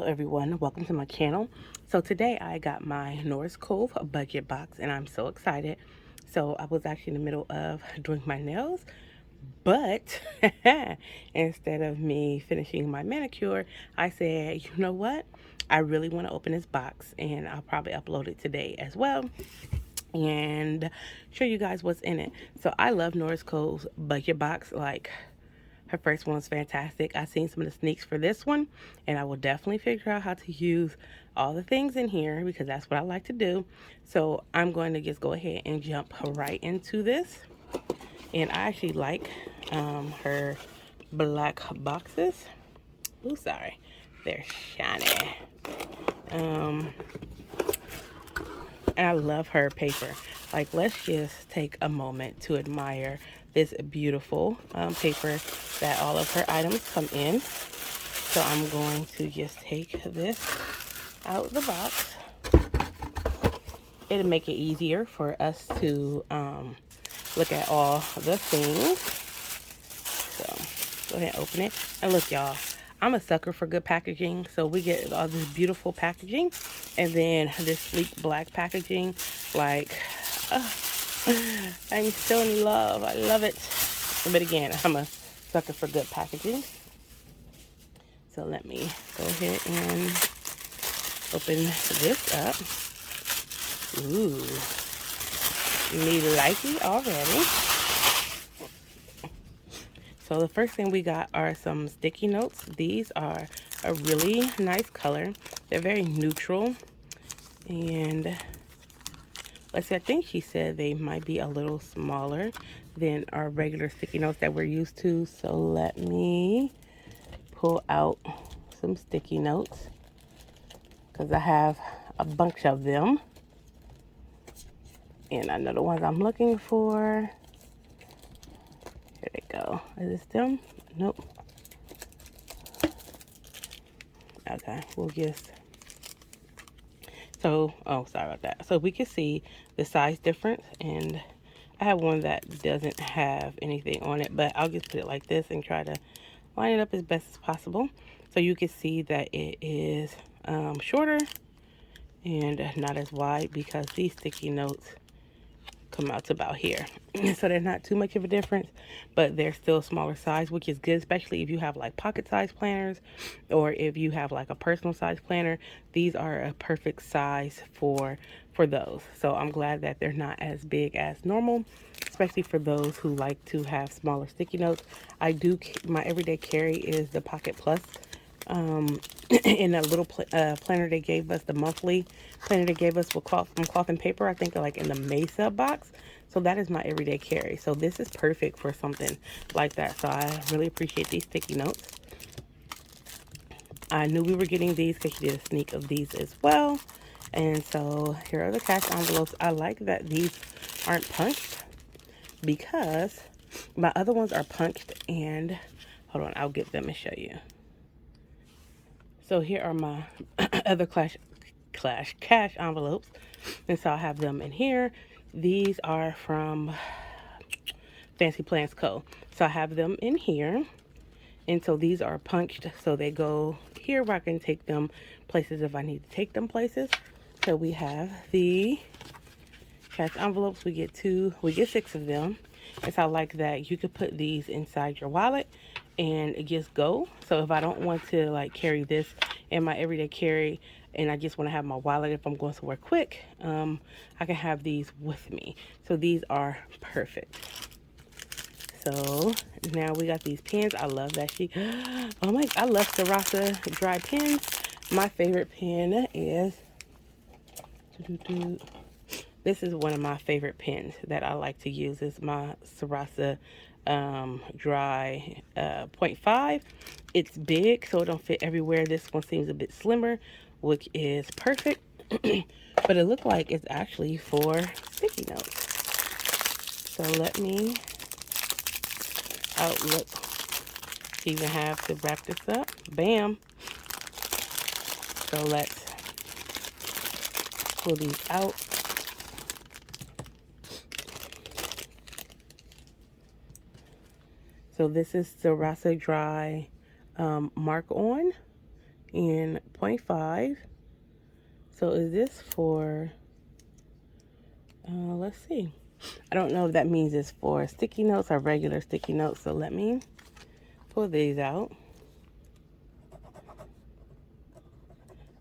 everyone, welcome to my channel. So today I got my Norris Cove budget box and I'm so excited. So I was actually in the middle of doing my nails, but instead of me finishing my manicure, I said, you know what? I really want to open this box and I'll probably upload it today as well and show you guys what's in it. So I love Norris Cove's budget box. Like, her first one was fantastic. I've seen some of the sneaks for this one, and I will definitely figure out how to use all the things in here because that's what I like to do. So I'm going to just go ahead and jump right into this. And I actually like her black boxes. Oh, sorry. They're shiny. Um, and I love her paper. Like, let's just take a moment to admire this beautiful paper that all of her items come in. So I'm going to just take this out of the box. It'll make it easier for us to look at all the things. So go ahead and open it. And look, y'all, I'm a sucker for good packaging. So we get all this beautiful packaging and then this sleek black packaging. Like, I'm still in love. I love it. But again, I'm a sucker for good packaging. So let me go ahead and open this up. Ooh, me likey already. So the first thing we got are some sticky notes. These are a really nice color. They're very neutral. And let's see, I think she said they might be a little smaller than our regular sticky notes that we're used to. So let me pull out some sticky notes because I have a bunch of them. And I know the ones I'm looking for. Here they go. Is this them? Nope. Okay, we'll just... So, oh, sorry about that. So we can see the size difference. And I have one that doesn't have anything on it. But I'll just put it like this and try to line it up as best as possible. So you can see that it is shorter and not as wide because these sticky notes come out to about here. So they're not too much of a difference, but they're still smaller size, which is good, especially if you have like pocket size planners or if you have like a personal size planner. These are a perfect size for those. So I'm glad that they're not as big as normal, especially for those who like to have smaller sticky notes. I do, my everyday carry is the Pocket Plus. In a little planner they gave us, the monthly planner they gave us with cloth and paper, I think like in the Mesa box. So that is my everyday carry. So this is perfect for something like that. So I really appreciate these sticky notes. I knew we were getting these because she did a sneak of these as well. And so here are the cash envelopes. I like that these aren't punched because my other ones are punched. And hold on, I'll get them and show you. So here are my other cash envelopes. And so I have them in here. These are from Fancy Plans Co. So I have them in here. And so these are punched. So they go here where I can take them places if I need to take them places. So we have the cash envelopes. We get 6 of them. And so I like that you could put these inside your wallet and it just go. So if I don't want to like carry this in my everyday carry and I just want to have my wallet if I'm going somewhere quick, I can have these with me. So these are perfect. So now we got these pens. I love that she, oh my, I love Sarasa dry pens. My favorite pen is, this is one of my favorite pens that I like to use. Is my Sarasa dry 0.5. It's big, so it don't fit everywhere. This one seems a bit slimmer, which is perfect. But it looked like it's actually for sticky notes. So let me look, even have to wrap this up. Bam. So let's pull these out. So this is Sarasa Dry Mark On. in 0.5. So is this for, let's see. I don't know if that means it's for sticky notes or regular sticky notes. So let me pull these out.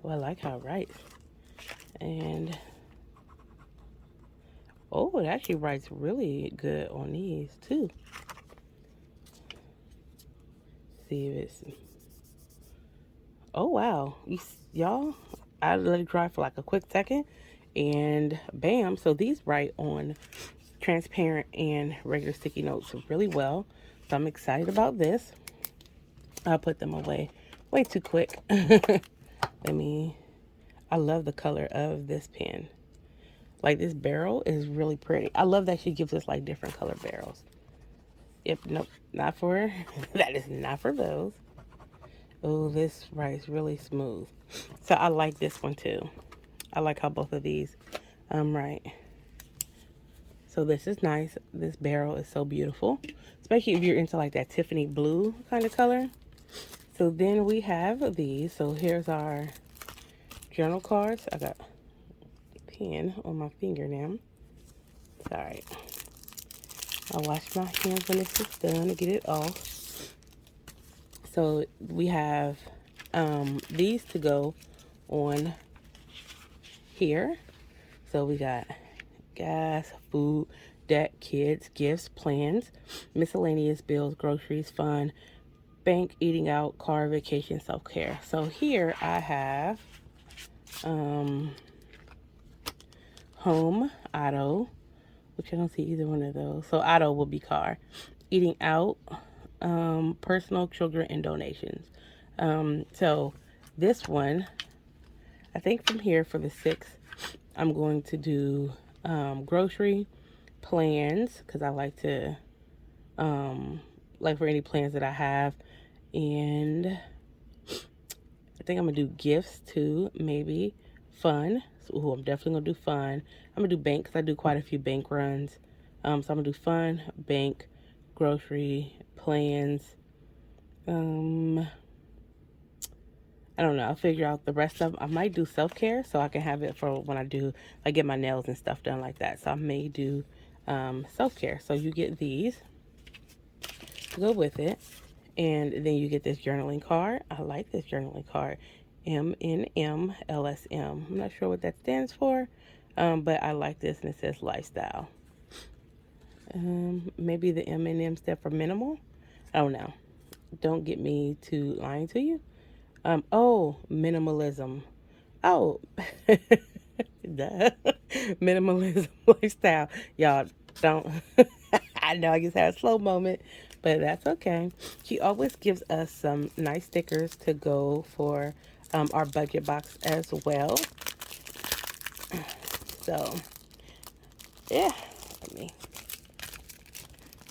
Oh, I like how it writes. And, oh, it actually writes really good on these too. See if it's, oh wow, y'all, I let it dry for like a quick second and bam. So these write on transparent and regular sticky notes really well. So I'm excited about this. I put them away way too quick. I love the color of this pen. Like, this barrel is really pretty. I love that she gives us like different color barrels. Yep, nope, not for, that is not for those. Oh, this writes really smooth. So I like this one too. I like how both of these write. So this is nice. This barrel is so beautiful, especially if you're into like that Tiffany blue kind of color. So then we have these. So here's our journal cards. I got a pen on my finger now. Sorry. I'll wash my hands when this is done to get it off. So we have these to go on here. So we got gas, food, debt, kids, gifts, plans, miscellaneous bills, groceries, fun, bank, eating out, car, vacation, self-care. So here I have home, auto, which I don't see either one of those. So auto will be car, eating out, personal, children, and donations. So this one, I think from here for the 6th, I'm going to do grocery, plans, because I like to, like for any plans that I have. And I think I'm going to do gifts too, maybe. Fun. So, ooh, I'm definitely going to do fun. I'm going to do bank because I do quite a few bank runs. So I'm going to do fun, bank, grocery, plans. I don't know. I'll figure out the rest of them. I might do self-care so I can have it for when I get my nails and stuff done like that. So I may do self-care. So you get these to go with it. And then you get this journaling card. I like this journaling card. MNM-LSM. I'm not sure what that stands for, but I like this, and it says lifestyle. Maybe the M&M stand for minimal. I don't know. Don't get me to lying to you. Oh, minimalism. Oh, duh. Minimalism lifestyle. Y'all don't. I know I just had a slow moment, but that's okay. She always gives us some nice stickers to go for our budget box as well. So, yeah.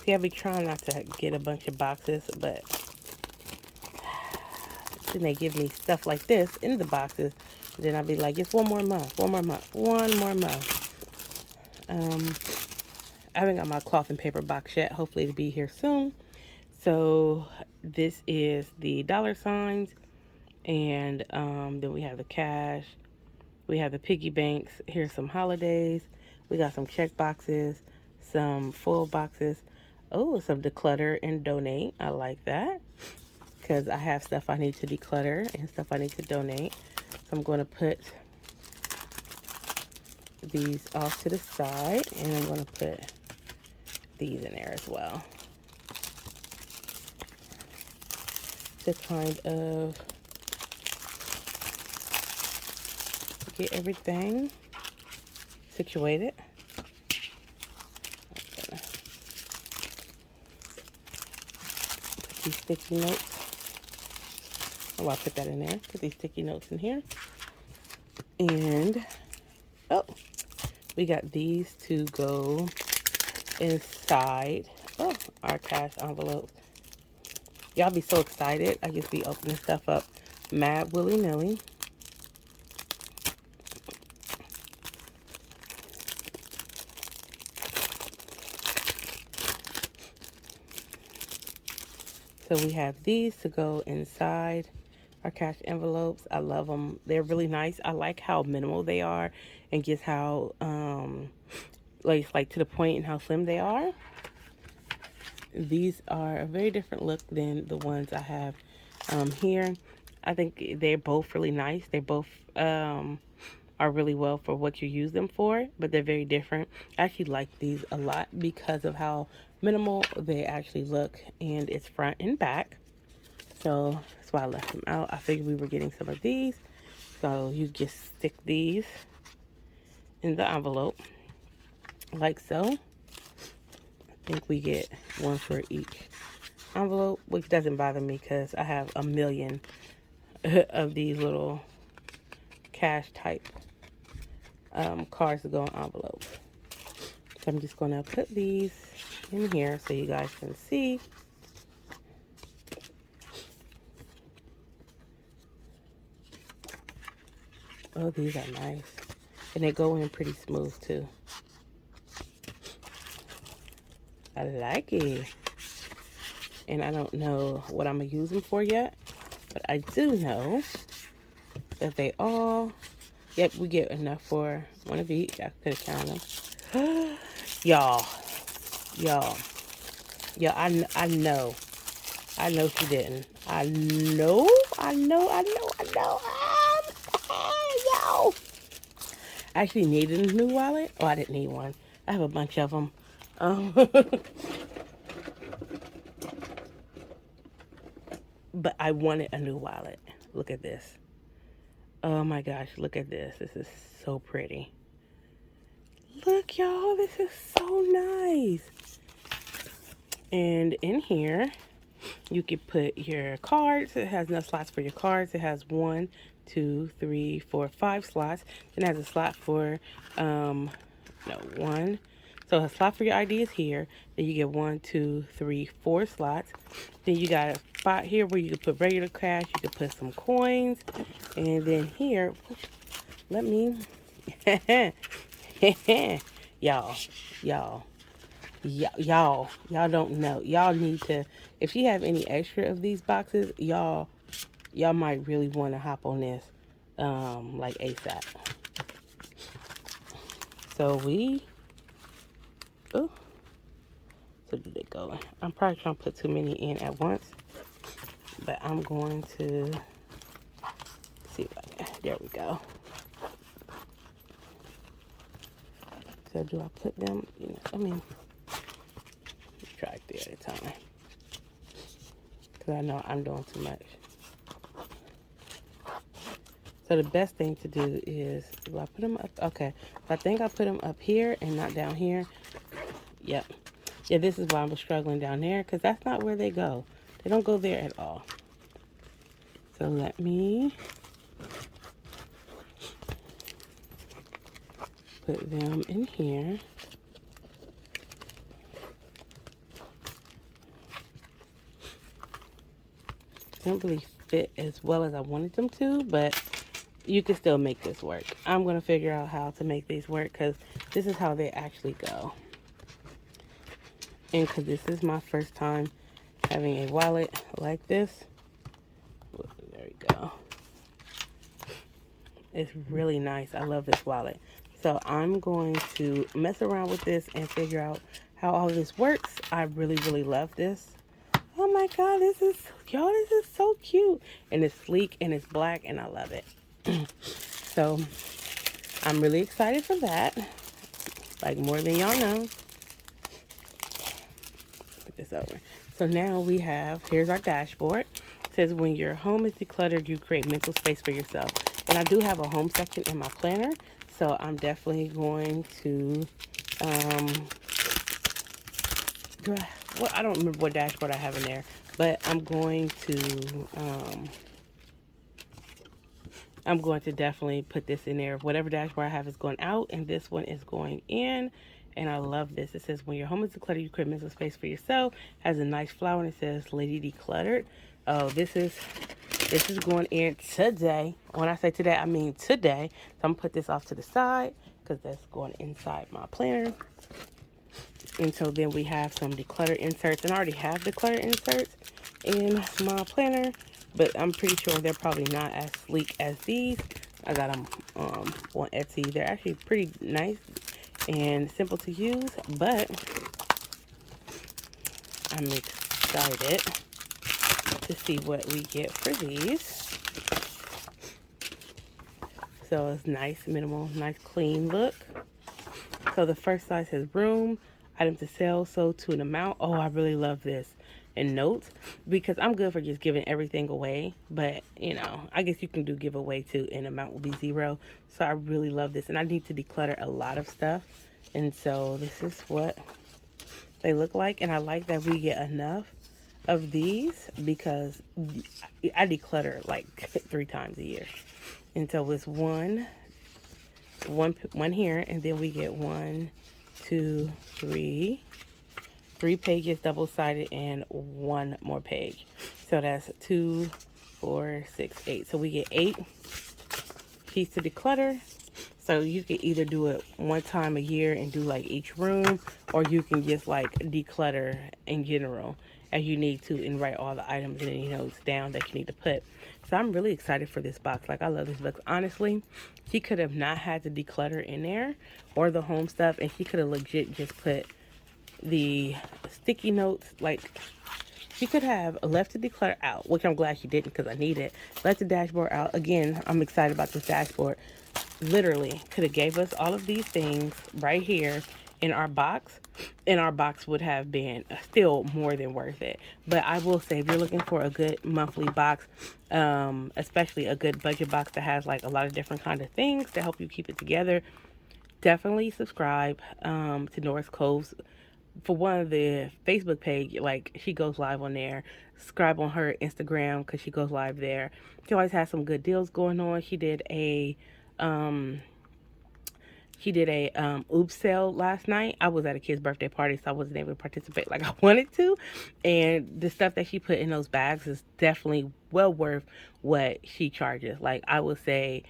See, I be trying not to get a bunch of boxes, but then they give me stuff like this in the boxes. Then I'll be like, it's one more month. I haven't got my cloth and paper box yet. Hopefully it'll be here soon. So this is the dollar signs. And then we have the cash. We have the piggy banks. Here's some holidays. We got some check boxes. Some full boxes. Oh, some declutter and donate. I like that. Because I have stuff I need to declutter and stuff I need to donate. So I'm going to put these off to the side, and I'm going to put these in there as well to kind of get everything situated. Put these sticky notes. Oh, I'll put that in there. Put these sticky notes in here. And, oh, we got these to go inside our cash envelopes. Y'all be so excited. I just be opening stuff up mad willy-nilly. So we have these to go inside our cash envelopes. I love them. They're really nice. I like how minimal they are and just how like to the point and how slim they are. These are a very different look than the ones I have here. I think they're both really nice. They both are really well for what you use them for, but they're very different. I actually like these a lot because of how minimal they actually look, and it's front and back. So that's why I left them out. I figured we were getting some of these. So you just stick these in the envelope like so. I think we get one for each envelope, which doesn't bother me because I have a million of these little cash type cards to go in envelopes. So I'm just going to put these in here so you guys can see. Oh, these are nice. And they go in pretty smooth too. I like it. And I don't know what I'm going to use them for yet. But I do know that they all, yep, we get enough for one of each. I could have counted them. Y'all, I know. I know she didn't. I know. Yo. I actually needed a new wallet. Oh, I didn't need one. I have a bunch of them. But I wanted a new wallet. Look at this. Oh my gosh, look at this. This is so pretty. Look, y'all, this is so nice. And in here, you can put your cards. It has enough slots for your cards. It has 1, 2, 3, 4, 5 slots. Then it has a slot for, one. So a slot for your IDs here. Then you get 1, 2, 3, 4 slots. Then you got a spot here where you can put regular cash. You can put some coins. And then here, let me, y'all don't know. Y'all need to, if you have any extra of these boxes, y'all might really want to hop on this like ASAP. So so did it go? I'm probably trying to put too many in at once, but I'm going to see if I can. There we go. So do I put them, I mean, try 3 at a time. Because I know I'm doing too much. So the best thing to do is, do I put them up? Okay. I think I put them up here and not down here. Yep. Yeah, this is why I'm struggling down there, because that's not where they go. They don't go there at all. So let me put them in here. Don't really fit as well as I wanted them to, but you can still make this work. I'm going to figure out how to make these work, because this is how they actually go. And because this is my first time having a wallet like this. There we go. It's really nice. I love this wallet. So I'm going to mess around with this and figure out how all this works. I really, really love this. Oh my God, this is so cute. And it's sleek and it's black and I love it. So I'm really excited for that. Like more than y'all know. Put this over. So now we have, here's our dashboard. It says when your home is decluttered, you create mental space for yourself. And I do have a home section in my planner. So I'm definitely going to, I don't remember what dashboard I have in there, but I'm going to definitely put this in there. Whatever dashboard I have is going out, and this one is going in. And I love this. It says, when your home is decluttered, you create mental space for yourself. Has a nice flower, and it says, Lady Decluttered. Oh, this is going in today. When I say today, I mean today. So I'm going to put this off to the side, because that's going inside my planner. And so then we have some declutter inserts. And I already have declutter inserts in my planner. but I'm pretty sure they're probably not as sleek as these. I got them on Etsy. They're actually pretty nice and simple to use, but I'm excited to see what we get for these. So it's nice, minimal, nice, clean look. So the first size says room, item to sell, sold to an amount. Oh, I really love this. And notes, because I'm good for just giving everything away, but you know, I guess you can do giveaway too, and amount will be 0. So I really love this, and I need to declutter a lot of stuff, and so this is what they look like. And I like that we get enough of these because I declutter like 3 times a year, and so it's one here, and then we get 1, 2, 3 pages double-sided and 1 more page. So that's 2, 4, 6, 8. So we get 8 pieces to declutter. So you can either do it 1 time a year and do like each room, or you can just like declutter in general as you need to and write all the items and any notes down that you need to put. So I'm really excited for this box. Like, I love this box. Honestly, she could have not had the declutter in there or the home stuff, and she could have legit just put the sticky notes. Like, she could have left the declutter out, which I'm glad she didn't because I need it. Left the dashboard out. Again, I'm excited about this dashboard. Literally could have gave us all of these things right here in our box, and our box would have been still more than worth it. But I will say, if you're looking for a good monthly box, especially a good budget box that has like a lot of different kind of things to help you keep it together, definitely subscribe to Norris Coves. For one of the Facebook page, like, she goes live on there. Subscribe on her Instagram because she goes live there. She always has some good deals going on. She did a oops sale last night. I was at a kid's birthday party, so I wasn't able to participate like I wanted to. And the stuff that she put in those bags is definitely well worth what she charges. Like, I would say,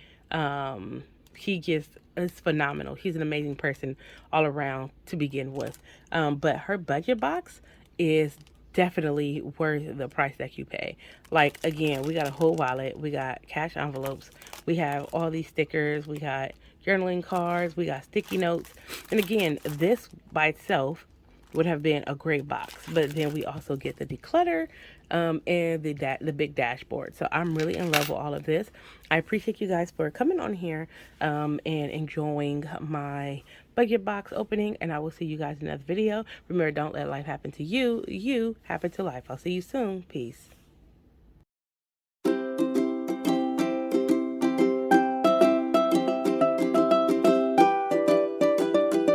she just is phenomenal. She's an amazing person all around to begin with. But her budget box is definitely worth the price that you pay. Like, again, we got a whole wallet, we got cash envelopes, we have all these stickers, we got journaling cards, we got sticky notes. And again, this by itself would have been a great box, but then we also get the declutter and the big dashboard. So I'm really in love with all of this. I appreciate you guys for coming on here and enjoying my budget box opening, and I will see you guys in another video. Remember, don't let life happen to you, you happen to life. I'll see you soon. Peace.